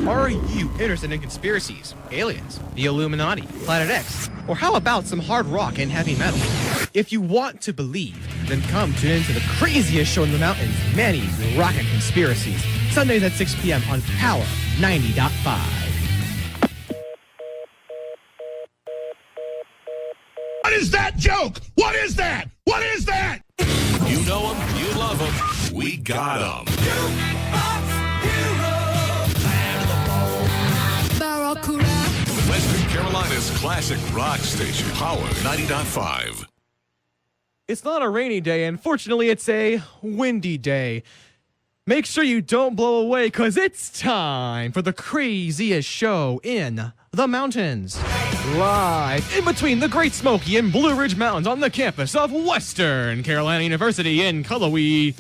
Are you interested in conspiracies, aliens, the Illuminati, Planet X, or how about some hard rock and heavy metal? If you want to believe, then come tune in to the craziest show in the mountains, Manny's Rockin Conspiracies, Sundays at 6 p.m. on Power 90.5. What is that joke? What is that? What is that? You know them, you love them, we got them. Western Carolina's classic rock station, Power 90.5. It's not a rainy day, unfortunately it's a windy day. Make sure you don't blow away, because it's time for the craziest show in the mountains. Live in between the Great Smoky and Blue Ridge Mountains on the campus of Western Carolina University in Cullowhee.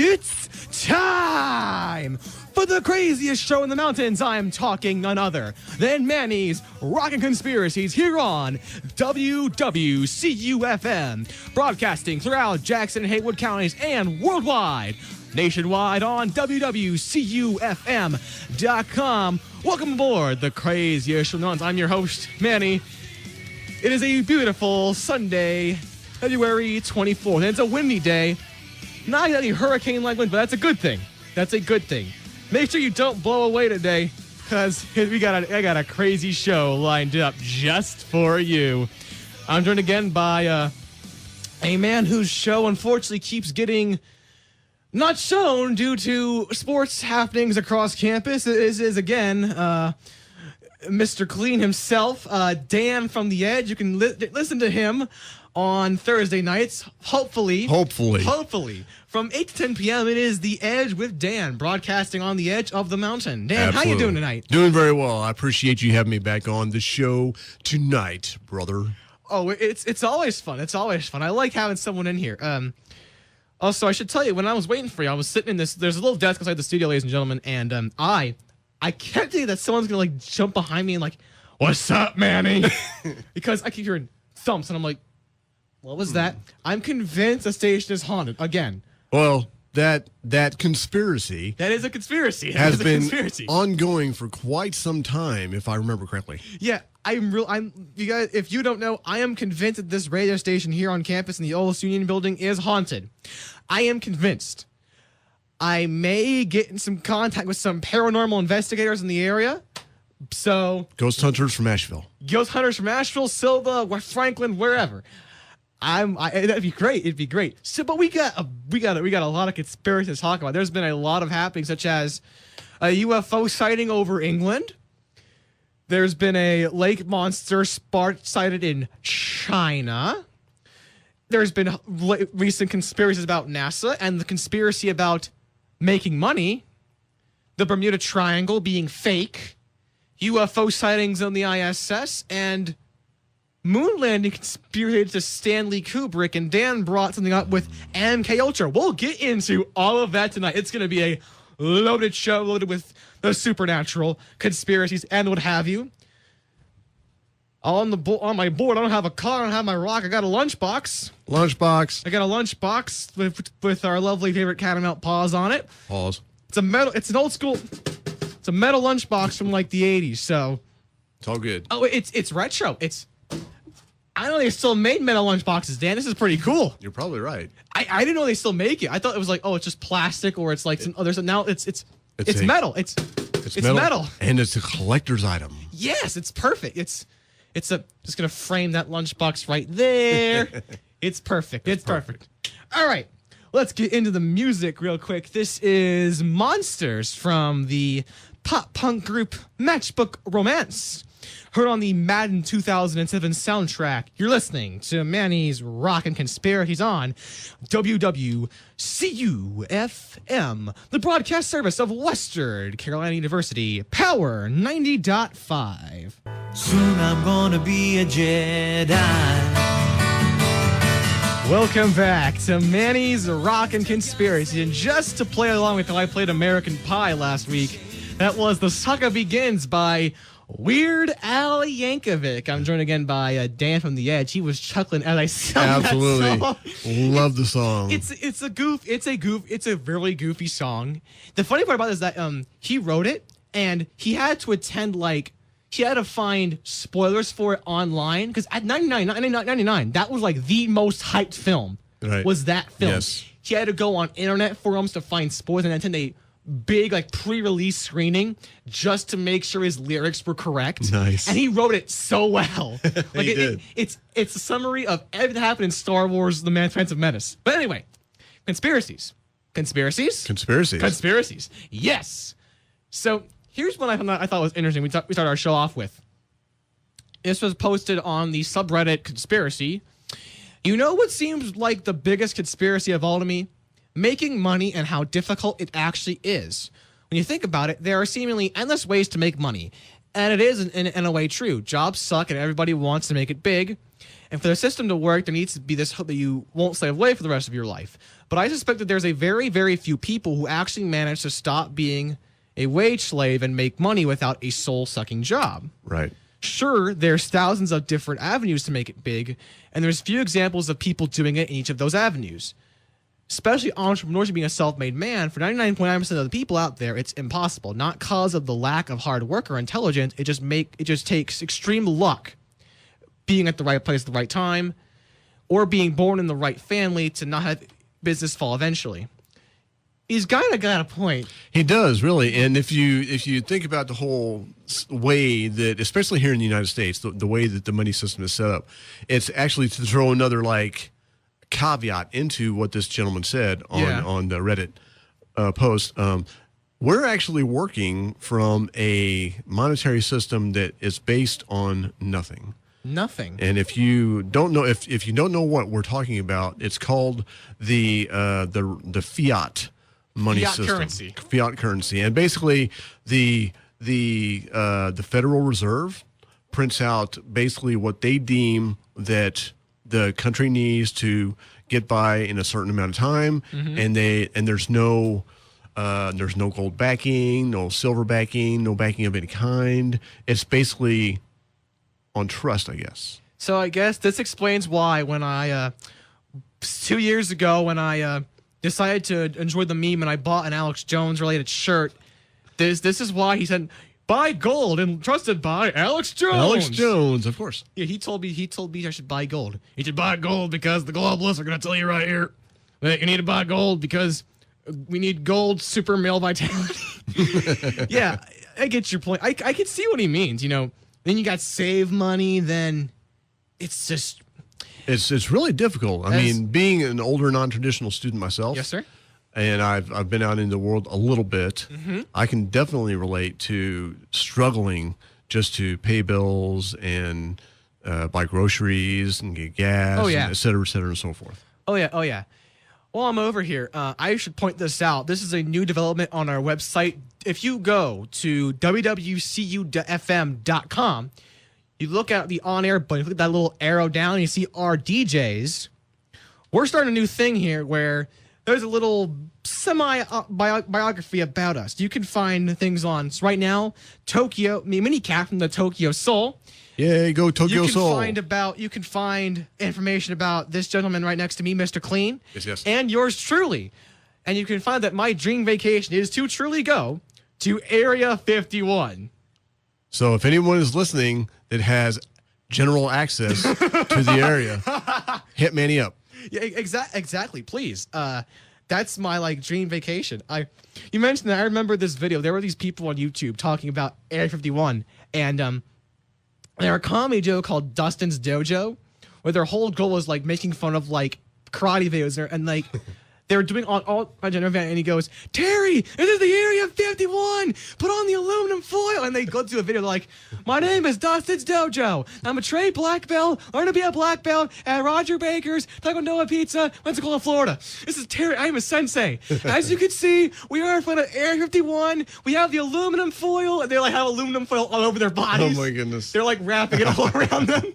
It's time for the craziest show in the mountains. I'm talking none other than Manny's Rockin Conspiracies here on WWCU-FM, broadcasting throughout Jackson and Haywood Counties and worldwide, nationwide on WWCUFM.com. Welcome aboard the craziest show in the mountains. I'm your host, Manny. It is a beautiful Sunday, February 24th, and it's a windy day. Not exactly hurricane-like wind, but that's a good thing. That's a good thing. Make sure you don't blow away today, because I got a crazy show lined up just for you. I'm joined again by a man whose show unfortunately keeps getting not shown due to sports happenings across campus. This is again Mr. Clean himself, Dan from The Edge. You can listen to him on Thursday nights, hopefully. From 8 to 10 p.m., it is The Edge with Dan, broadcasting on the edge of the mountain. Dan, Absolutely. How you doing tonight? Doing very well. I appreciate you having me back on the show tonight, brother. Oh, it's always fun. It's always fun. I like having someone in here. Also, I should tell you, when I was waiting for you, I was sitting in there's a little desk outside the studio, ladies and gentlemen, and I can't think that someone's going to, like, jump behind me and, like, what's up, Manny? Because I keep hearing thumps, and I'm like, what was that? I'm convinced the station is haunted again. Well, that conspiracy... That is a conspiracy. Has been ongoing for quite some time, if I remember correctly. Yeah, you guys, if you don't know, I am convinced that this radio station here on campus in the old Union building is haunted. I am convinced. I may get in some contact with some paranormal investigators in the area. So... Ghost hunters from Asheville, Silva, West Franklin, wherever. That'd be great. It'd be great. So, but we got a lot of conspiracies to talk about. There's been a lot of happenings, such as a UFO sighting over England. There's been a lake monster sighted in China. There's been recent conspiracies about NASA and the conspiracy about making money. The Bermuda Triangle being fake. UFO sightings on the ISS, and moon landing conspiracy to Stanley Kubrick, and Dan brought something up with MK Ultra. We'll get into all of that tonight. It's going to be a loaded show, loaded with the supernatural, conspiracies, and what have you. On my board, I don't have a car, I don't have my rock. I got a lunchbox. I got a lunchbox with our lovely favorite Catamount paws on it. Paws. It's a metal lunchbox from like the 80s, so it's all good. Oh, it's retro. I know they still made metal lunchboxes, Dan. This is pretty cool. You're probably right. I didn't know they still make it. I thought it was like, it's just plastic, or it's like now it's metal. It's metal. And it's a collector's item. Yes, it's perfect. Just gonna frame that lunchbox right there. It's perfect. It's perfect. All right, let's get into the music real quick. This is Monsters from the pop punk group Matchbook Romance. Heard on the Madden 2007 soundtrack. You're listening to Manny's Rockin Conspiracies on WWCU-FM, the broadcast service of Western Carolina University, Power 90.5. Soon I'm gonna be a Jedi. Welcome back to Manny's Rockin Conspiracies. And just to play along with how I played American Pie last week, that was The Saga Begins by Weird Al Yankovic. I'm joined again by Dan from The Edge. He was chuckling as I sang Absolutely. that song. Love the song. It's a goof. It's a really goofy song. The funny part about it is that he wrote it and he had to he had to find spoilers for it online because at 99, that was like the most hyped film. Right. Was that film? Yes. He had to go on internet forums to find spoilers and attend a big pre-release screening just to make sure his lyrics were correct. Nice. And he wrote it so well. He did. It's a summary of everything that happened in Star Wars: The Phantom Menace. But anyway, conspiracies. Yes. So here's what I thought was interesting. We started our show off with. This was posted on the subreddit Conspiracy. You know what seems like the biggest conspiracy of all to me? Making money and how difficult it actually is. When you think about it, there are seemingly endless ways to make money. And it is, in a way, true. Jobs suck and everybody wants to make it big. And for the system to work, there needs to be this hope that you won't slave away for the rest of your life. But I suspect that there's a very, very few people who actually manage to stop being a wage slave and make money without a soul-sucking job. Right. Sure, there's thousands of different avenues to make it big, and there's few examples of people doing it in each of those avenues. Especially entrepreneurs being a self-made man, for 99.9% of the people out there, it's impossible. Not because of the lack of hard work or intelligence, it just takes extreme luck, being at the right place at the right time, or being born in the right family to not have business fall eventually. He's kind of got a point. He does, really. And if you think about the whole way that, especially here in the United States, the way that the money system is set up, it's actually to throw another caveat into what this gentleman said on the Reddit post. We're actually working from a monetary system that is based on nothing. Nothing. And if you don't know, if you don't know what we're talking about, it's called the fiat money system. Fiat currency. And basically the Federal Reserve prints out basically what they deem that the country needs to get by in a certain amount of time, and there's no gold backing, no silver backing, no backing of any kind. It's basically on trust, I guess. So I guess this explains why when I 2 years ago when I decided to enjoy the meme and I bought an Alex Jones related shirt, this is why he said buy gold and trusted by Alex Jones. Alex Jones, of course. Yeah, he told me I should buy gold. You should buy gold because the globalists are going to tell you right here that you need to buy gold because we need gold super male vitality. Yeah, I get your point. I can see what he means, you know. Then you got save money, then it's just... It's really difficult. I mean, being an older non-traditional student myself. Yes, sir. And I've been out in the world a little bit. I can definitely relate to struggling just to pay bills and buy groceries and get gas, and et cetera, and so forth. Oh, yeah. While I'm over here, I should point this out. This is a new development on our website. If you go to WWCU-FM.com, you look at the on-air button, look at that little arrow down, and you see our DJs. We're starting a new thing here where there's a little semi-biography about us. You can find things on, so right now, Minicat from the Tokyo Soul. Yeah, go Tokyo Soul. You can find information about this gentleman right next to me, Mr. Clean. Yes. And yours truly. And you can find that my dream vacation is to truly go to Area 51. So if anyone is listening that has general access to the area, hit Manny up. Yeah, exactly. Please. That's my dream vacation. You mentioned that. I remember this video. There were these people on YouTube talking about Area 51, and there a comedy joke called Dustin's Dojo, where their whole goal was making fun of karate videos, and they were doing all my general event, and he goes, "Terry, this is the Area 51. Put on the aluminum foil." And they go to a video like, "My name is Dustin's Dojo. I'm a trained black belt. Learn to be a black belt at Roger Baker's Taco Noah Pizza, Pensacola, Florida. This is Terry. I am a sensei. As you can see, we are in front of Area 51. We have the aluminum foil." And they have aluminum foil all over their bodies. Oh my goodness. They're wrapping it all around them.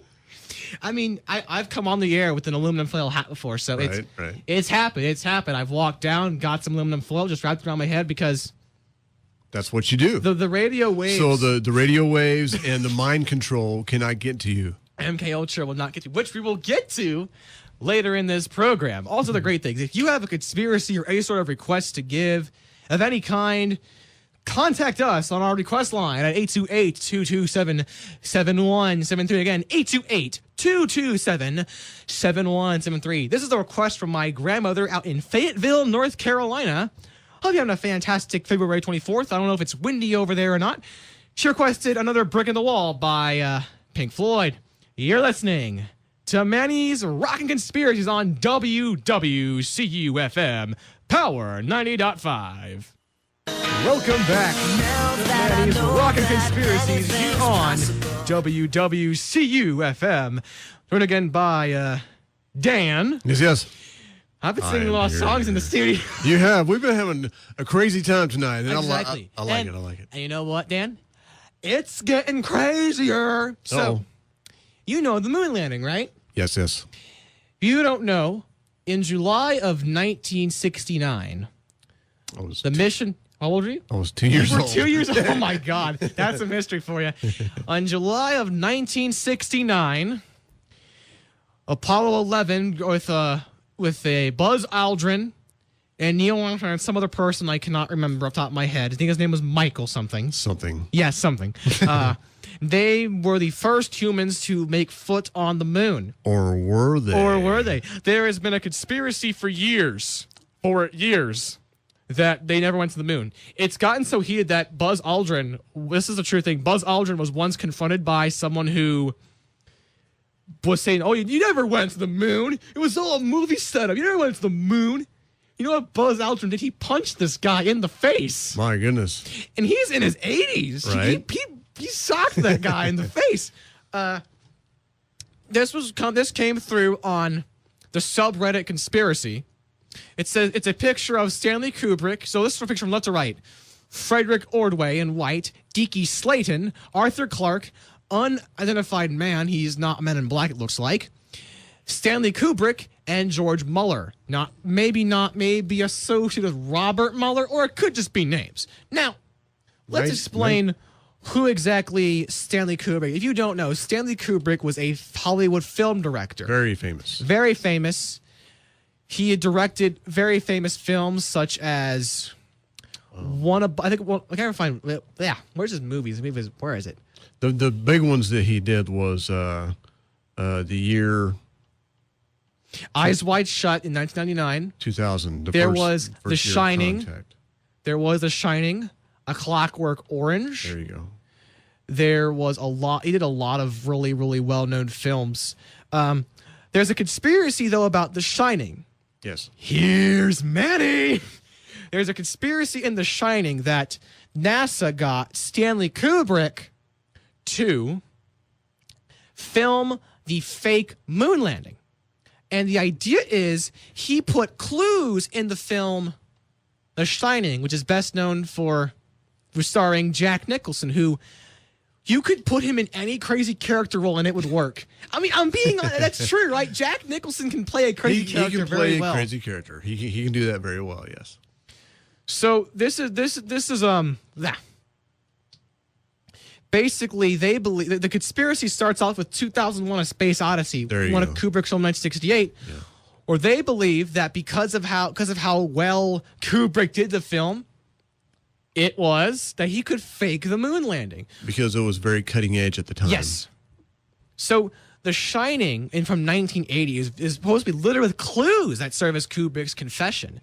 I mean, I've come on the air with an aluminum foil hat before, so it's happened. It's happened. I've walked down, got some aluminum foil, just wrapped it around my head because That's what you do. The radio waves. So the radio waves and the mind control cannot get to you. MK Ultra will not get to, which we will get to later in this program. Also, the great things. If you have a conspiracy or any sort of request to give of any kind, contact us on our request line at 828-227-7173. Again, 828-227-7173. This is a request from my grandmother out in Fayetteville, North Carolina. Hope you're having a fantastic February 24th. I don't know if it's windy over there or not. She requested another Brick in the Wall by Pink Floyd. You're listening to Manny's Rockin Conspiracies on WWCU-FM, Power 90.5. Welcome back to Manny's Rockin Conspiracies here on WWCU-FM. Joined again by Dan. Yes. I've been singing a lot of songs in the studio. You have. We've been having a crazy time tonight. And Exactly. I like it. And you know what, Dan? It's getting crazier. So, you know the moon landing, right? Yes. If you don't know, in July of 1969, the mission... How old are you? I was 2 years old. 2 years old? Oh, my God. That's a mystery for you. On July of 1969, Apollo 11 with a Buzz Aldrin and Neil Armstrong and some other person I cannot remember off the top of my head. I think his name was Michael something. Something. Yes, something. They were the first humans to make foot on the moon. Or were they? There has been a conspiracy for years, that they never went to the moon. It's gotten so heated that Buzz Aldrin, this is a true thing, Buzz Aldrin was once confronted by someone who was saying, oh, you never went to the moon. It was all a movie setup. You never went to the moon. You know what Buzz Aldrin did? He punched this guy in the face. My goodness. And he's in his 80s. Right. He socked that guy in the face. This came through on the subreddit Conspiracy. It says it's a picture of Stanley Kubrick. So this is a picture from left to right. Frederick Ordway in white, Deke Slayton, Arthur Clarke, unidentified man. He's not Men in Black, it looks like. Stanley Kubrick and George Mueller. Maybe associated with Robert Mueller, or it could just be names. Now, let's explain who exactly Stanley Kubrick. If you don't know, Stanley Kubrick was a Hollywood film director. Very famous. Very famous. He had directed very famous films such as I can't find. Yeah, where's his movies? Where is it? The big ones that he did was the year Eyes Wide Shut in 1999. 2000. There was The Shining. There was The Shining, A Clockwork Orange. There you go. There was a lot. He did a lot of really, really well-known films. There's a conspiracy though about The Shining. Yes. Here's Manny. There's a conspiracy in The Shining that NASA got Stanley Kubrick to film the fake moon landing. And the idea is he put clues in the film The Shining, which is best known for starring Jack Nicholson, who you could put him in any crazy character role and it would work. I mean, that's true, right? Jack Nicholson can play a crazy character very well. He can play a crazy character. He can do that very well, yes. So this is basically they believe the conspiracy starts off with 2001: A Space Odyssey, one of Kubrick's film 1968, or they believe that because of how well Kubrick did the film, it was that he could fake the moon landing because it was very cutting edge at the time. Yes. So The Shining from 1980 is supposed to be littered with clues that serve as Kubrick's confession.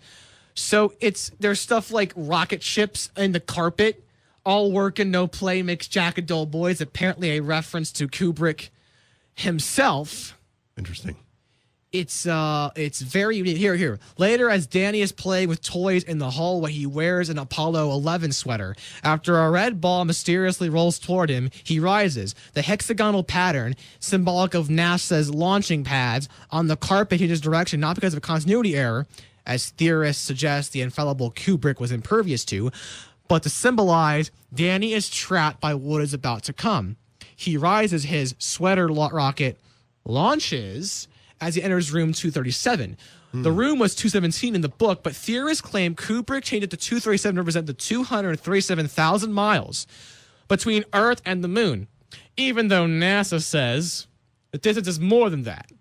So there's stuff like rocket ships in the carpet, all work and no play makes Jack a dull boy. It's apparently a reference to Kubrick himself. Interesting. It's very unique. Here. Later, as Danny is playing with toys in the hallway, he wears an Apollo 11 sweater. After a red ball mysteriously rolls toward him, he rises. The hexagonal pattern, symbolic of NASA's launching pads, on the carpet in his direction, not because of a continuity error, as theorists suggest the infallible Kubrick was impervious to, but to symbolize Danny is trapped by what is about to come. He rises, his sweater rocket launches as he enters room 237. The room was 217 in the book, but theorists claim Kubrick changed it to 237 to represent the 237,000 miles between Earth and the moon, even though NASA says the distance is more than that.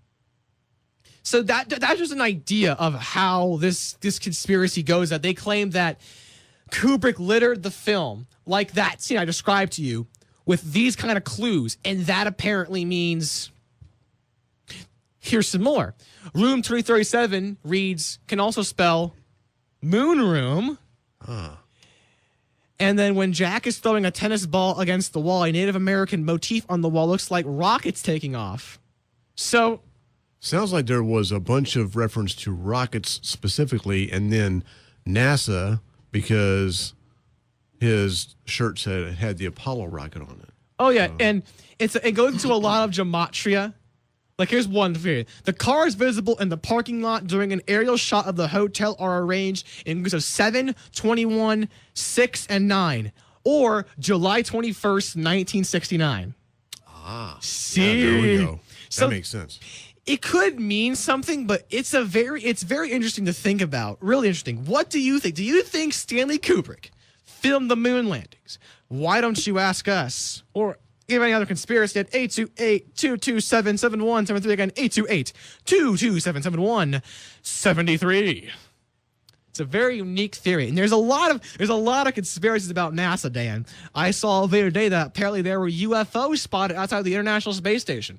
So that's just an idea of how this conspiracy goes, that they claim that Kubrick littered the film like that scene I described to you with these kind of clues, and that apparently means... Here's some more. Room 337 can also spell moon room. And then when Jack is throwing a tennis ball against the wall, a Native American motif on the wall looks like rockets taking off. So... Sounds like there was a bunch of reference to rockets specifically, and then NASA, because his shirt said it had the Apollo rocket on it. Oh, yeah, and it goes into a lot of gematria. Like, here's one theory. The cars visible in the parking lot during an aerial shot of the hotel are arranged in groups of 7, 21, 6, and 9, or July 21st, 1969. See? Yeah, there we go. So, that makes sense. It could mean something, but it's very interesting to think about. Really interesting. What do you think? Do you think Stanley Kubrick filmed the moon landings? Why don't you ask us? Or give any other conspiracy at 828-227-7173. Again, 828-227-7173. It's a very unique theory, and there's a lot of conspiracies about NASA, Dan. I saw the other day that apparently there were UFOs spotted outside the International Space Station.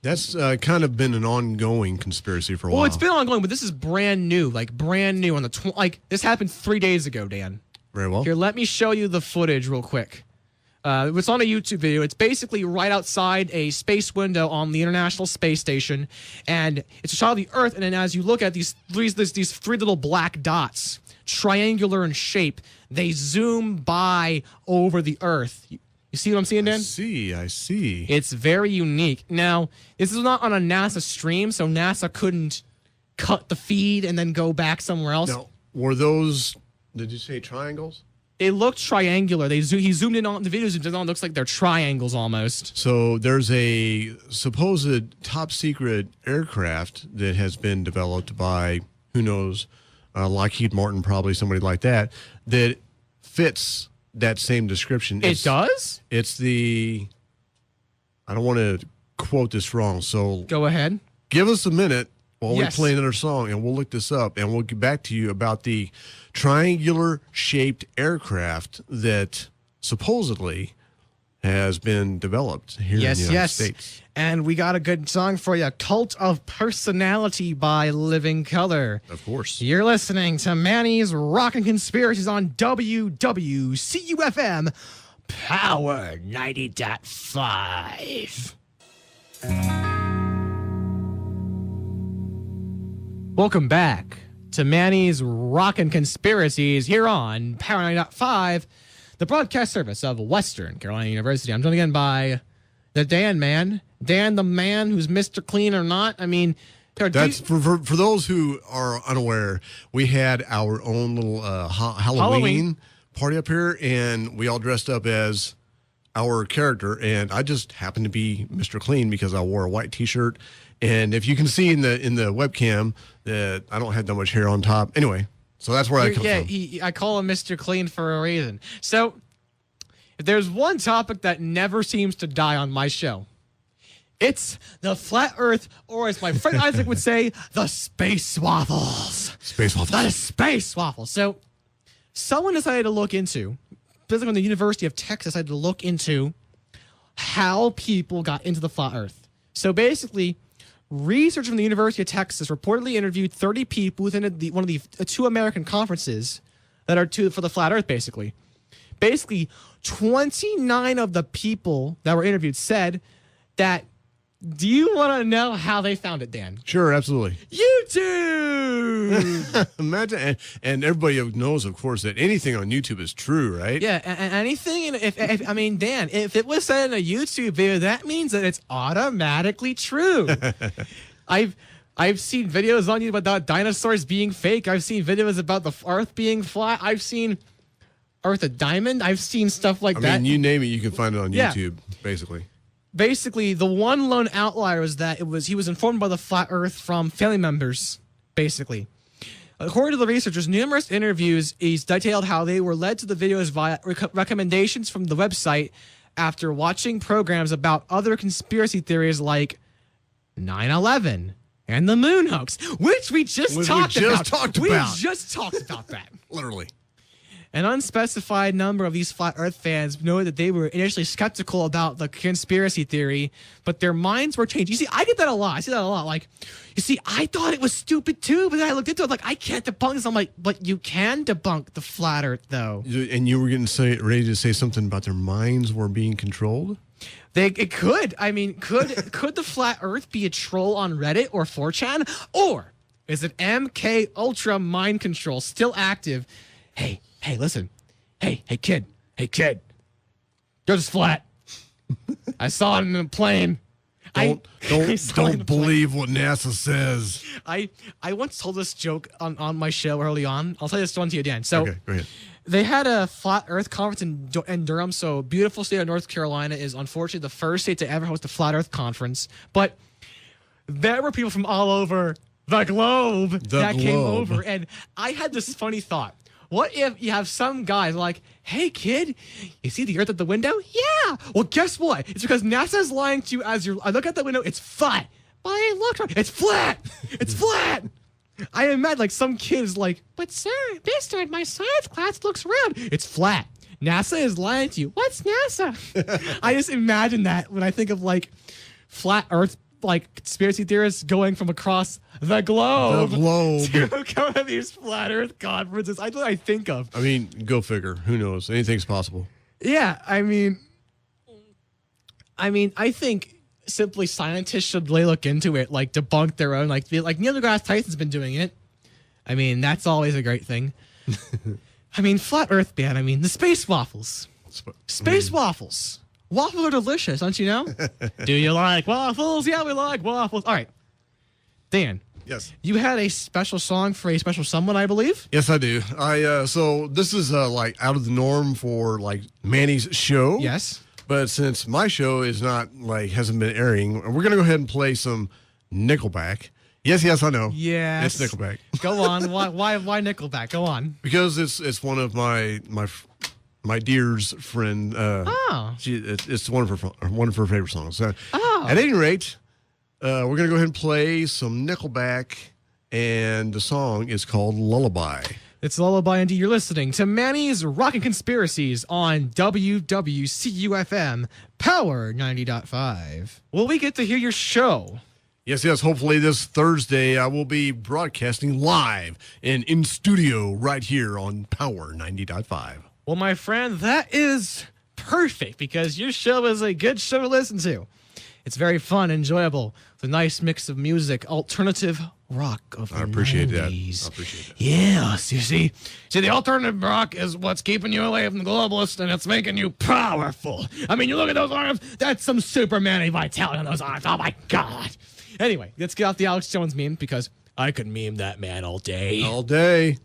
That's kind of been an ongoing conspiracy for a while. Well, it's been ongoing, but this is brand new. Like, brand new on the this happened 3 days ago, Dan. Very well. Here, let me show you the footage real quick. It's on a YouTube video. It's basically right outside a space window on the International Space Station, and it's a shot of the Earth. And then as you look at these three little black dots, triangular in shape, they zoom by over the Earth. You see what I'm seeing, Dan? I see. It's very unique. Now, this is not on a NASA stream, so NASA couldn't cut the feed and then go back somewhere else. Now, were those, did you say triangles? It looked triangular. He zoomed in on the videos, and it looks like they're triangles almost. So there's a supposed top secret aircraft that has been developed by, who knows, Lockheed Martin, probably somebody like that fits that same description. It does? It's the, I don't want to quote this wrong, so go ahead. Give us a minute while we Yes. play another song, and we'll look this up, and we'll get back to you about the triangular-shaped aircraft that supposedly has been developed here in the United States. And we got a good song for you, Cult of Personality by Living Color. Of course. You're listening to Manny's Rockin' Conspiracies on WWCU-FM, Power 90.5. Welcome back to Manny's Rockin' Conspiracies here on Power 90.5, the broadcast service of Western Carolina University. I'm joined again by the Dan man. Dan, the man who's Mr. Clean or not. I mean, that's for those who are unaware, we had our own little Halloween party up here, and we all dressed up as our character, and I just happened to be Mr. Clean because I wore a white t-shirt. And if you can see in the webcam that I don't have that much hair on top. Anyway, so that's where I come from. I call him Mr. Clean for a reason. So if there's one topic that never seems to die on my show, it's the flat Earth, or as my friend Isaac would say, the space waffles. Space waffles. That is space waffles. So someone decided to look into, basically on the University of Texas, decided to look into how people got into the flat Earth. So basically, researchers from the University of Texas reportedly interviewed 30 people within one of the two American conferences that are for the flat Earth, basically. Basically, 29 of the people that were interviewed said that, do you want to know how they found it, Dan? Sure, absolutely. YouTube! Imagine, and everybody knows, of course, that anything on YouTube is true, right? Yeah, anything. I mean, Dan, if it was said in a YouTube video, that means that it's automatically true. I've seen videos on YouTube about dinosaurs being fake. I've seen videos about the Earth being flat. I've seen Earth a diamond. I've seen stuff like that. I mean, you name it, you can find it on YouTube, basically. Basically, the one lone outlier was that he was informed by the flat Earth from family members basically. According to the researchers, numerous interviews detailed how they were led to the videos via recommendations from the website after watching programs about other conspiracy theories like 9/11 and the moon hoax, which we just talked about. We just talked about that. Literally. An unspecified number of these flat Earth fans noted that they were initially skeptical about the conspiracy theory, but their minds were changed. You see, I get that a lot. I see that a lot. Like, you see, I thought it was stupid too, but then I looked into it like, I can't debunk this. I'm like, but you can debunk the flat Earth though. And you were ready to say something about their minds were being controlled? It could. I mean, could the flat Earth be a troll on Reddit or 4chan? Or is it MK Ultra mind control still active? Hey, listen. Hey, kid. You're just flat. I saw it in a plane. Don't believe what NASA says. I once told this joke on my show early on. I'll tell you this one to you, Dan. So, okay, go ahead. They had a flat Earth conference in Durham. So, beautiful state of North Carolina is unfortunately the first state to ever host a flat Earth conference. But there were people from all over the globe that came over. And I had this funny thought. What if you have some guys like, hey, kid, you see the Earth at the window? Yeah. Well, guess what? It's because NASA's lying to you as I look at the window. It's flat. But I looked. It's flat. It's flat. I imagine like some kids like, but sir, mister, my science class looks round. It's flat. NASA is lying to you. What's NASA? I just imagine that when I think of like flat Earth, like conspiracy theorists going from across the globe to come to these flat Earth conferences. That's what I think of. I mean, go figure. Who knows? Anything's possible. Yeah, I mean, I think simply scientists should really look into it, like debunk their own, like Neil deGrasse Tyson's been doing it. I mean, that's always a great thing. I mean, flat Earth, man. I mean, the space waffles. Space waffles. Waffles are delicious, don't you know? Do you like waffles? Yeah, we like waffles. All right. Dan. Yes. You had a special song for a special someone, I believe? Yes, I do. So this is like out of the norm for like Manny's show. Yes. But since my show is not hasn't been airing, we're going to go ahead and play some Nickelback. Yes, I know. Yes. It's Nickelback. Go on. Why Nickelback? Go on. Because it's one of my dear's friend. It's one of her favorite songs. At any rate, we're gonna go ahead and play some Nickelback, and the song is called Lullaby. It's Lullaby, indeed. You're listening to Manny's Rockin Conspiracies on WWCU-FM, Power 90.5. Will we get to hear your show? Yes. Hopefully this Thursday I will be broadcasting live and in studio right here on Power 90.5. Well, my friend, that is perfect because your show is a good show to listen to. It's very fun, enjoyable, with a nice mix of music, alternative rock of the 90s. I appreciate that. Yes, you see, the alternative rock is what's keeping you away from the globalists, and it's making you powerful. I mean, you look at those arms, that's some Superman vitality on those arms. Oh, my God. Anyway, let's get off the Alex Jones meme because I could meme that man all day. All day.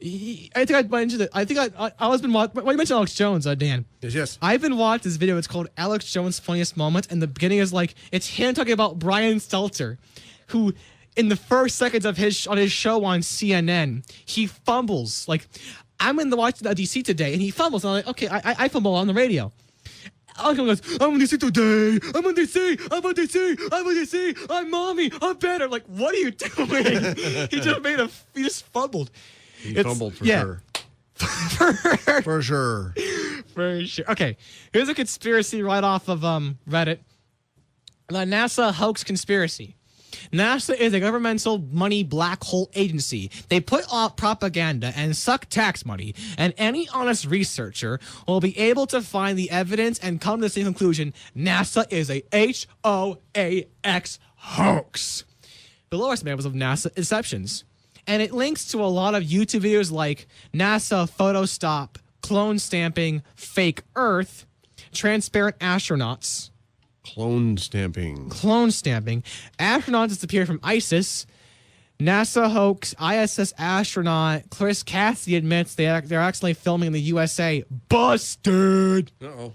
I think I mentioned it. I think I was been watching. When you mentioned Alex Jones, Dan. Yes. I've been watching this video. It's called Alex Jones' Funniest Moments, and the beginning is like it's him talking about Brian Stelter, who in the first seconds of his show on CNN, he fumbles. Like I'm in the watching the DC today, and he fumbles. And I'm like, okay, I fumble on the radio. Alex Jones goes, I'm on DC today. I'm on DC. I'm mommy. I'm better. Like, what are you doing? He just fumbled. He fumbled for sure. For sure. Okay, here's a conspiracy right off of Reddit. The NASA hoax conspiracy. NASA is a governmental money black hole agency. They put out propaganda and suck tax money, and any honest researcher will be able to find the evidence and come to the same conclusion. NASA is a HOAX hoax. Below are some examples of NASA exceptions. And it links to a lot of YouTube videos like NASA photo stop, clone stamping, fake Earth, transparent astronauts. Clone stamping. Astronauts disappeared from ISIS. NASA hoax. ISS astronaut Chris Cassidy admits they're actually filming in the USA. Busted. Uh-oh.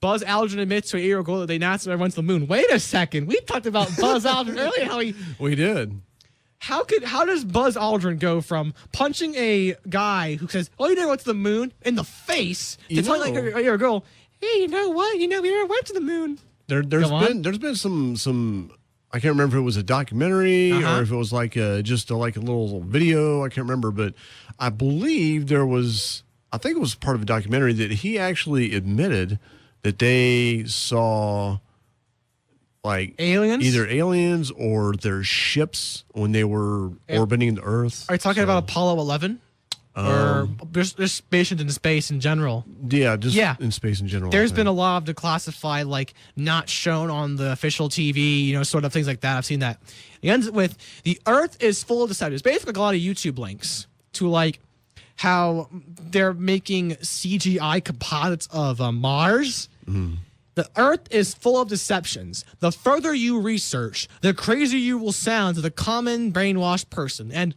Buzz Aldrin admits to a year ago that they NASA never went to the moon. Wait a second. We talked about Buzz Aldrin earlier. We did. How does Buzz Aldrin go from punching a guy who says, "Oh, you never went to the moon," in the face to telling like your girl, "Hey, you know what? You never went to the moon." There's been some. I can't remember if it was a documentary or if it was like just a little video. I can't remember, but I believe there was. I think it was part of a documentary that he actually admitted that they saw like aliens, either aliens or their ships when they were orbiting the Earth. Are you talking about Apollo 11? Or there's stations in space in general. Yeah, in space in general. There's been a lot of declassified, like not shown on the official TV, sort of things like that. I've seen that. It ends with the Earth is full of deception. It's basically like a lot of YouTube links to like how they're making CGI composites of Mars. Mm. The Earth is full of deceptions. The further you research, the crazier you will sound to the common brainwashed person. And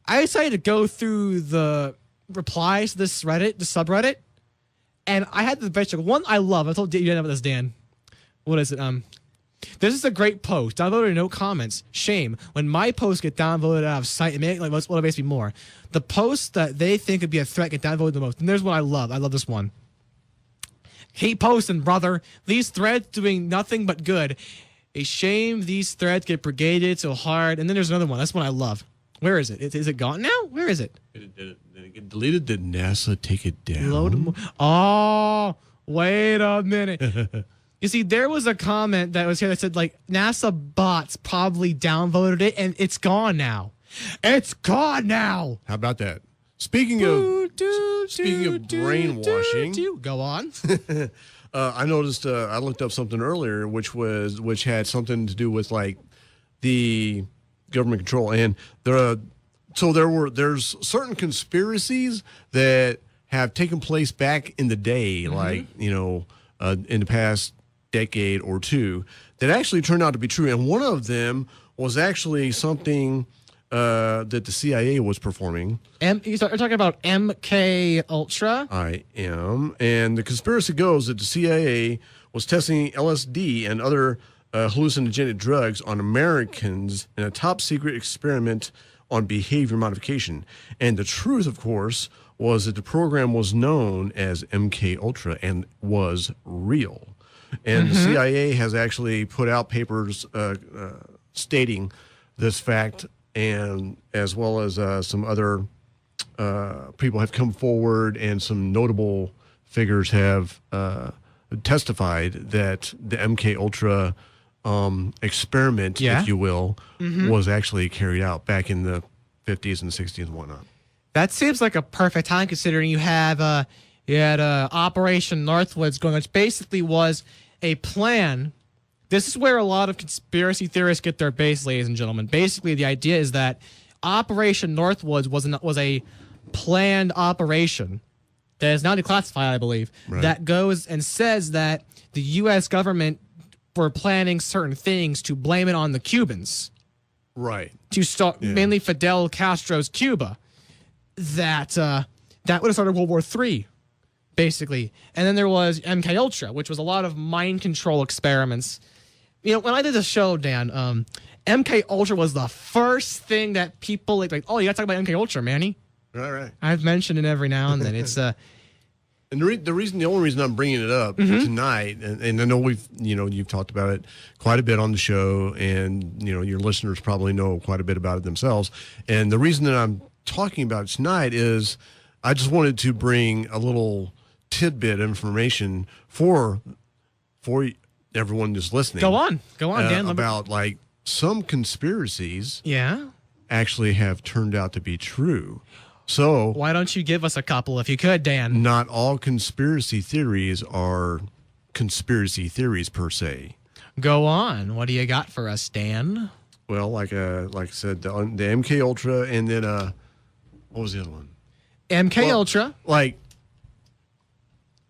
I decided to go through the replies to this subreddit, and I had the best one I love. I told you about this, Dan. What is it? This is a great post. Downvoted, no comments. Shame. When my posts get downvoted out of sight, it makes me more. The posts that they think would be a threat get downvoted the most. And there's one I love. I love this one. Keep posting, brother. These threads doing nothing but good. A shame these threads get brigaded so hard. And then there's another one. That's one I love. Where is it? Is it gone now? Where is it? Did it get deleted? Did NASA take it down? Oh, wait a minute. You see, there was a comment that was here that said, like, NASA bots probably downvoted it, and it's gone now. It's gone now. How about that? Speaking of brainwashing, go on. I noticed. I looked up something earlier, which had something to do with like the government control, and there's certain conspiracies that have taken place back in the day, like in the past decade or two, that actually turned out to be true. And one of them was actually something that the CIA was performing. You're talking about MK Ultra? I am. And the conspiracy goes that the CIA was testing LSD and other hallucinogenic drugs on Americans in a top secret experiment on behavior modification. And the truth, of course, was that the program was known as MK Ultra and was real. And the CIA has actually put out papers stating this fact, and as well as some other people have come forward, and some notable figures have testified that the MK Ultra experiment, if you will, was actually carried out back in the 50s and 60s and whatnot. That seems like a perfect time, considering you had Operation Northwoods going, which basically was a plan. This is where a lot of conspiracy theorists get their base, ladies and gentlemen. Basically, the idea is that Operation Northwoods was a planned operation that is now declassified, I believe, that goes and says that the U.S. government were planning certain things to blame it on the Cubans. Right. To start mainly Fidel Castro's Cuba. That would have started World War III, basically. And then there was MK Ultra, which was a lot of mind control experiments. When I did the show, Dan, MK Ultra was the first thing that people like, oh, you got to talk about MK Ultra, Manny. Right. I've mentioned it every now and then. It's and the only reason I'm bringing it up tonight, and I know you've talked about it quite a bit on the show, and your listeners probably know quite a bit about it themselves. And the reason that I'm talking about it tonight is I just wanted to bring a little tidbit of information for everyone who's listening. Go on, Dan. About like some conspiracies, actually have turned out to be true. So why don't you give us a couple if you could, Dan? Not all conspiracy theories are conspiracy theories per se. Go on. What do you got for us, Dan? Well, like I said, the MK Ultra, and then what was the other one? MK Ultra. Like,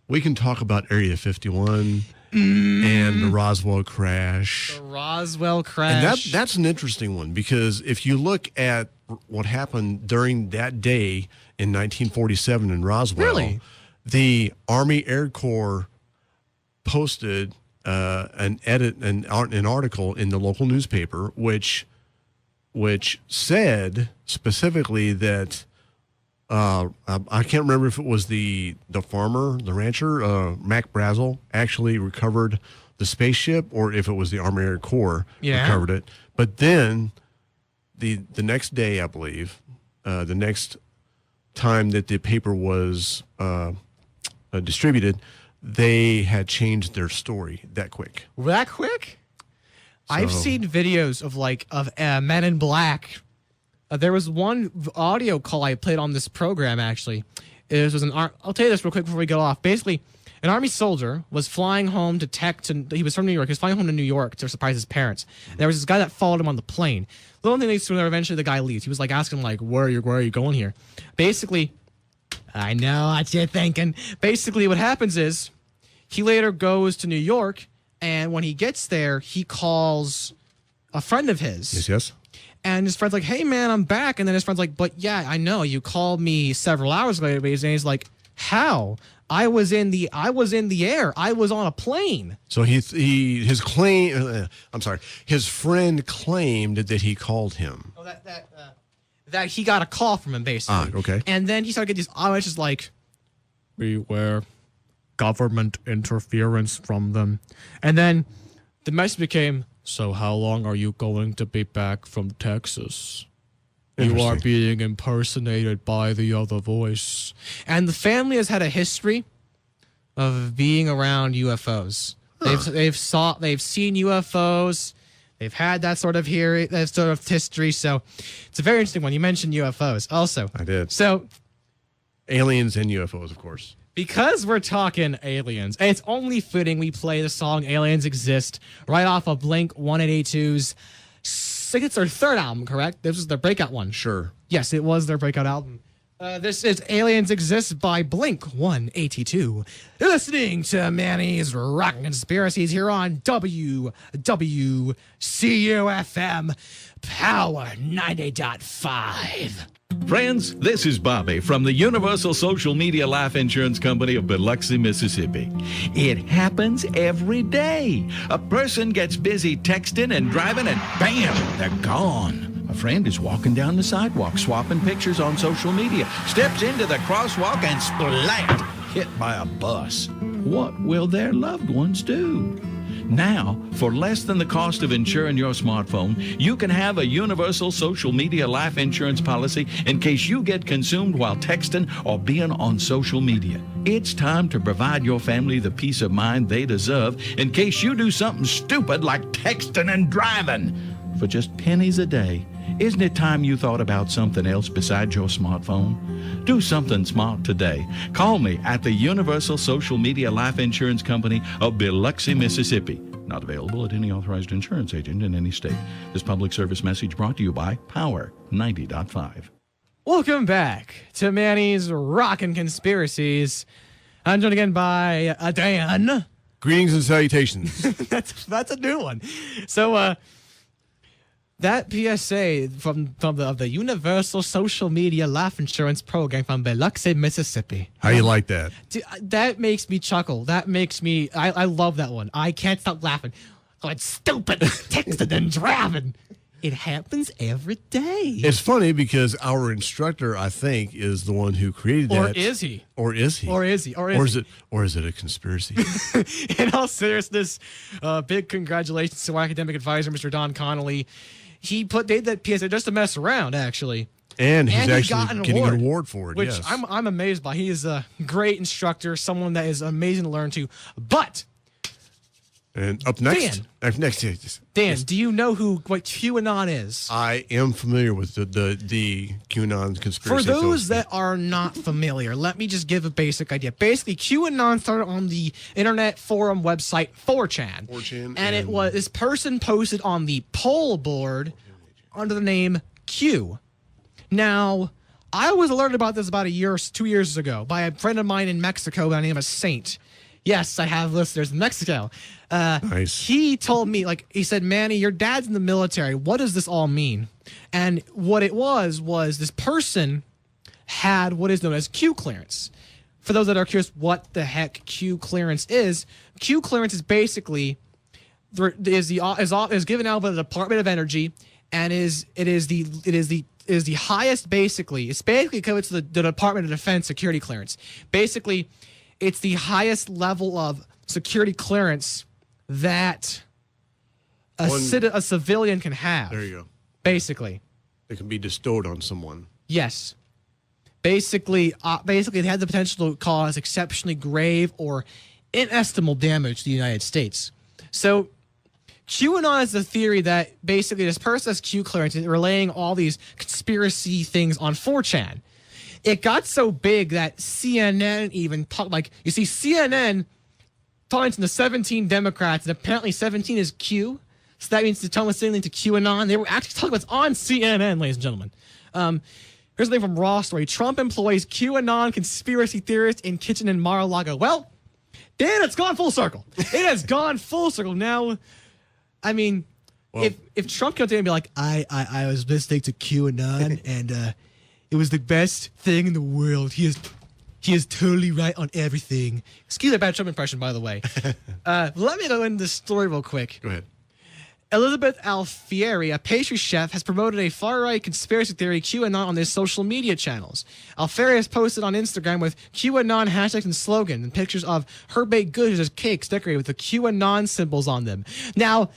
we can talk about Area 51 and the Roswell crash. The Roswell crash. And that's an interesting one, because if you look at what happened during that day in 1947 in Roswell, the Army Air Corps posted an article in the local newspaper, which which said specifically that I can't remember if it was the farmer, the rancher, Mac Brazel, actually recovered the spaceship, or if it was the Army Air Corps recovered it. But then the next day, I believe, the next time that the paper was distributed, they had changed their story that quick. That quick? I've seen videos of Men in Black. There was one audio call I played on this program, actually. It was I'll tell you this real quick before we go off. Basically, an Army soldier was flying home he was from New York. He was flying home to New York to surprise his parents. And there was this guy that followed him on the plane. The only thing leads to where eventually the guy leaves. He was asking him, where are you going here? Basically, I know what you're thinking. Basically, what happens is he later goes to New York, and when he gets there, he calls a friend of his. Yes. And his friend's like, hey, man, I'm back. And then his friend's like, but yeah, I know. You called me several hours ago. And he's like, how? I was in the air. I was on a plane. So his friend claimed that he called him. Oh, that he got a call from him, basically. Okay. And then he started getting these messages like, beware government interference from them. And then the message became, so how long are you going to be back from Texas? You are being impersonated by the other voice. And the family has had a history of being around UFOs. Huh. They've seen UFOs. They've had that sort of history. So it's a very interesting one. You mentioned UFOs also. I did. So aliens and UFOs, of course. Because we're talking aliens, and it's only fitting we play the song Aliens Exist right off of Blink 182's, I think it's their third album, correct? This was their breakout one. Sure. Yes, it was their breakout album. This is Aliens Exist by Blink 182. You're listening to Manny's Rockin Conspiracies here on WWCU-FM Power 90.5. Friends, this is Bobby from the Universal Social Media Life Insurance Company of Biloxi, Mississippi. It happens every day. A person gets busy texting and driving and bam, they're gone. A friend is walking down the sidewalk, swapping pictures on social media, steps into the crosswalk and splat, hit by a bus. What will their loved ones do? Now, for less than the cost of insuring your smartphone, you can have a universal social media life insurance policy in case you get consumed while texting or being on social media. It's time to provide your family the peace of mind they deserve in case you do something stupid like texting and driving. For just pennies a day, isn't it time you thought about something else besides your smartphone? Do something smart today. Call me at the Universal Social Media Life Insurance Company of Biloxi, Mississippi. Not available at any authorized insurance agent in any state. This public service message brought to you by Power 90.5. Welcome back to Manny's Rockin Conspiracies. I'm joined again by Dan. Greetings and salutations. That's a new one. So, that PSA from the Universal Social Media Life Insurance Program from Biloxi, Mississippi. How you like that? Dude, that makes me chuckle. That makes me, I love that one. I can't stop laughing. Oh, it's stupid. Texting and driving. It happens every day. It's funny because our instructor, I think, is the one who created that. Or is he? Or is he? Or is he? Or is it a conspiracy? In all seriousness, big congratulations to our academic advisor, Mr. Don Connolly. He did that PSA just to mess around, actually. And he's actually getting an award for it, which yes. I'm amazed by. He is a great instructor, someone that is amazing to learn to. But and up next, Dan, do you know what QAnon is? I am familiar with the QAnon conspiracy. For those that are not familiar, let me just give a basic idea. Basically, QAnon started on the internet forum website 4chan. And it was this person posted on the poll board under the name Q. Now, I was alerted about this about 2 years ago by a friend of mine in Mexico by the name of Saint. Yes, I have listeners in Mexico. Nice. He told me, he said, Manny, your dad's in the military. What does this all mean? And what it was this person had what is known as Q clearance. For those that are curious what the heck Q clearance is, Q clearance is basically is given out by the Department of Energy, and it is the highest. Basically, it's basically equivalent to the Department of Defense security clearance. Basically, it's the highest level of security clearance that a civilian can have. There you go. Basically, It can be bestowed on someone. yes. Basically, it had the potential to cause exceptionally grave or inestimable damage to the United States. So, QAnon is the theory that basically this person has Q clearance and relaying all these conspiracy things on 4chan. It got so big that CNN even talked, like, you see, CNN talking to the 17 Democrats, and apparently 17 is Q. So that means to tell them something to QAnon. They were actually talking about it's on CNN, ladies and gentlemen. Here's something from Raw Story. Trump employs QAnon conspiracy theorist in kitchen in Mar-a-Lago. Well, Dan, it's gone full circle. It has gone full circle. Now, I mean, well, if Trump comes in and be like, I was listening to QAnon and it was the best thing in the world. He is totally right on everything. Excuse that bad Trump impression, by the way. Let me go into this story real quick. Go ahead. Elizabeth Alfieri, a pastry chef, has promoted a far-right conspiracy theory QAnon on their social media channels. Alfieri has posted on Instagram with QAnon hashtags and slogans and pictures of her baked goods as cakes decorated with the QAnon symbols on them. Now,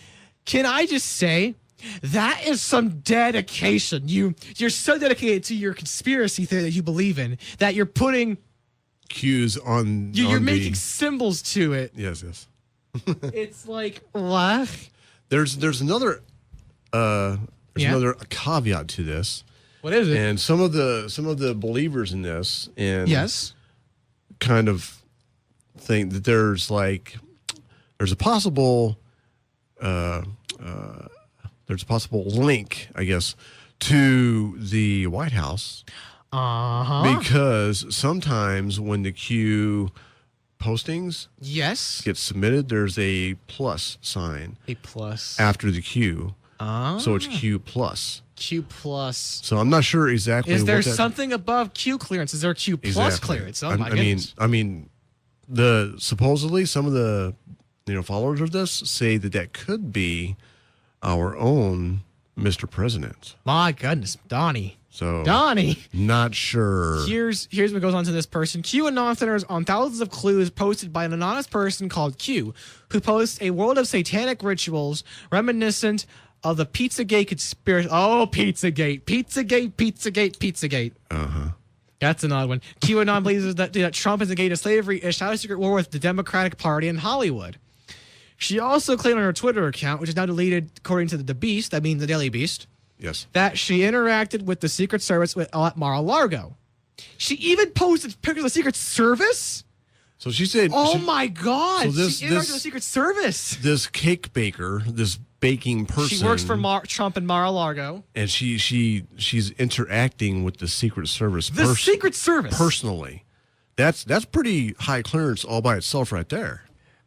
can I just say, that is some dedication. You're so dedicated to your conspiracy theory that you believe in that you're putting cues on. You're making symbols to it. Yes. It's like, what? There's another another caveat to this. What is it? And some of the believers in this and yes, kind of think that there's a possible link, I guess, to the White House. Because sometimes when the Q postings get submitted, there's a plus sign. A plus. After the Q. So it's Q plus. Q plus. So I'm not sure exactly. Is there something above Q clearance? Is there Q plus clearance? Oh my goodness. I mean, supposedly some of the followers of this say that could be our own Mr. President. My goodness, Donnie. So Donnie, not sure. Here's what goes on to this person. QAnon centers on thousands of clues posted by an anonymous person called Q, who posts a world of satanic rituals reminiscent of the Pizzagate conspiracy. Oh, Pizzagate. That's an odd one. QAnon believes that Trump is engaged in slavery and shot a secret war with the Democratic Party in Hollywood. She also claimed on her Twitter account, which is now deleted according to the Beast, that means the Daily Beast, yes, that she interacted with the Secret Service at Mar-a-Lago. She even posted pictures of the Secret Service? So she said... Oh my God! So she interacted with the Secret Service! This cake baker, this baking person... She works for Trump in Mar-a-Lago. And she's interacting with the Secret Service. The Secret Service! Personally. That's pretty high clearance all by itself right there.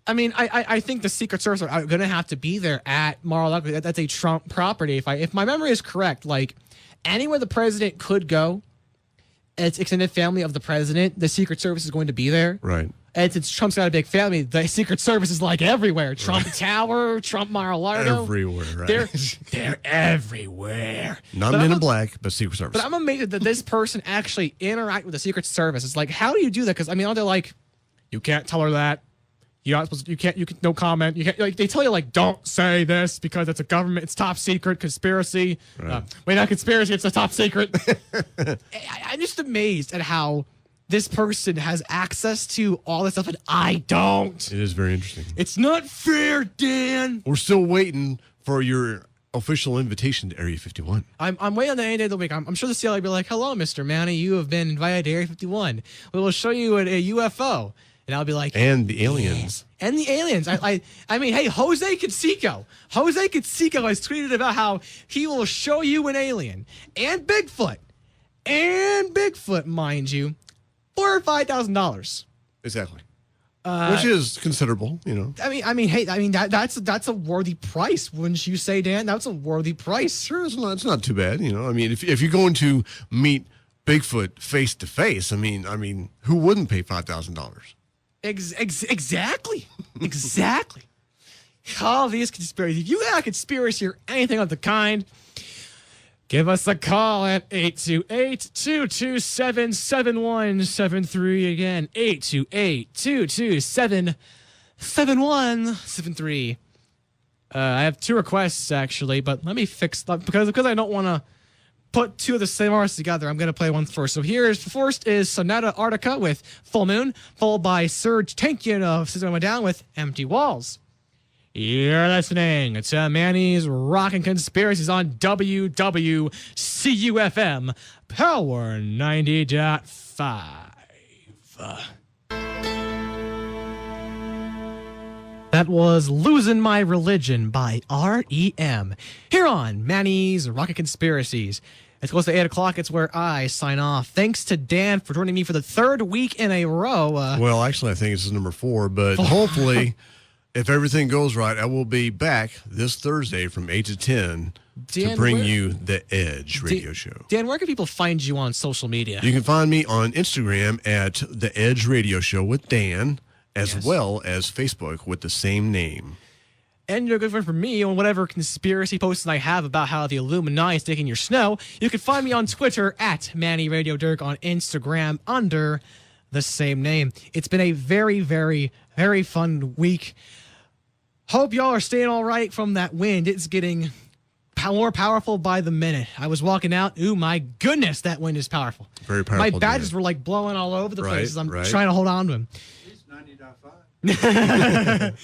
I mean, I think the Secret Service are going to have to be there at Mar-a-Lago. That's a Trump property. If my memory is correct, anywhere the president could go, it's extended family of the president, the Secret Service is going to be there. Right. And since Trump's got a big family, the Secret Service is everywhere. Trump Tower, Trump Mar-a-Lago. Everywhere, right? They're everywhere. Not Men in Black, but Secret Service. But I'm amazed that this person actually interacted with the Secret Service. It's how do you do that? Because, they're you can't tell her that. You're not supposed to, you can no comment. You can't, they tell you don't say this because it's a government, it's top secret conspiracy. Right. Wait, not conspiracy, it's a top secret. I'm just amazed at how this person has access to all this stuff and I don't. It is very interesting. It's not fair, Dan. We're still waiting for your official invitation to Area 51. I'm waiting on the end of the week. I'm sure the CIA will be like, hello, Mr. Manny, you have been invited to Area 51. We will show you a UFO. And I'll be like, and the aliens. Yeah. And the aliens. I mean, hey, Jose Canseco has tweeted about how he will show you an alien and Bigfoot, mind you, for $5,000. Exactly. Which is considerable, I mean, that's a worthy price, wouldn't you say, Dan? That's a worthy price. Sure, it's not too bad, I mean, if you're going to meet Bigfoot face to face, I mean, who wouldn't pay $5,000? Exactly. All these conspiracies. If you got a conspiracy or anything of the kind, Give us a call at 828-227-7173. Again, 828-227-7173. I have two requests, actually, but let me fix that because I don't want to put two of the same artists together. I'm going to play one first. So first is Sonata Arctica with Full Moon, followed by Serge Tankian of System of a Down with Empty Walls. You're listening to Manny's Rockin Conspiracies on WWCU-FM, Power 90.5. That was Losing My Religion by R.E.M. here on Manny's Rockin Conspiracies. It's close to 8 o'clock. It's where I sign off. Thanks to Dan for joining me for the third week in a row. Well, actually, I think this is number 4, but hopefully, if everything goes right, I will be back this Thursday from 8 to 10 to bring you The Edge radio show. Dan, where can people find you on social media? You can find me on Instagram at The Edge Radio Show with Dan, as well as Facebook with the same name. And you're a good friend for me on whatever conspiracy posts I have about how the Illuminati is taking your snow. You can find me on Twitter at Manny Radio Dirk, on Instagram under the same name. It's been a very, very, very fun week. Hope y'all are staying all right from that wind. It's getting more powerful by the minute. I was walking out. Ooh, my goodness, that wind is powerful. Very powerful. My badges were like blowing all over the place as I'm trying to hold on to them. It's 90.5.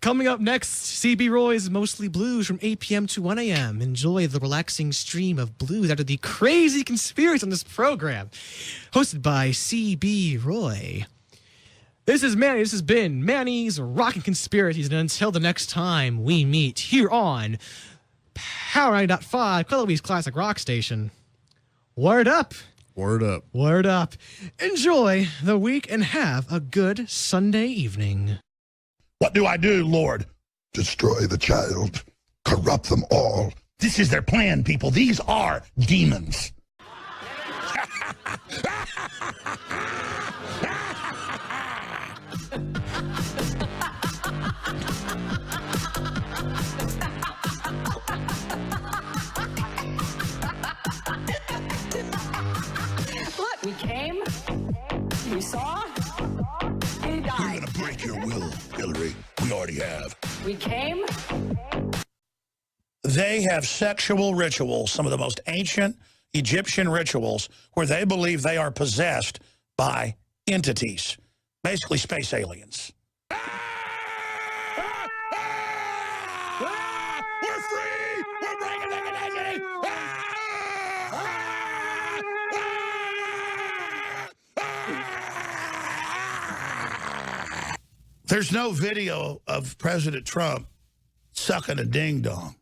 Coming up next, CB Roy's Mostly Blues from 8 p.m. to 1 a.m. Enjoy the relaxing stream of blues after the crazy conspiracy on this program. Hosted by CB Roy. This is Manny. This has been Manny's Rockin' Conspiracies. And until the next time we meet here on Power 90.5, Colombie's classic rock station. Word up. Word up. Word up. Enjoy the week and have a good Sunday evening. What do I do, Lord? Destroy the child. Corrupt them all. This is their plan, people. These are demons. Look, we came, we saw, we died. We're gonna break your will, Hillary. We already have. We came. They have sexual rituals, some of the most ancient Egyptian rituals, where they believe they are possessed by entities, basically space aliens. We're free! We're breaking the connection! There's no video of President Trump sucking a ding-dong.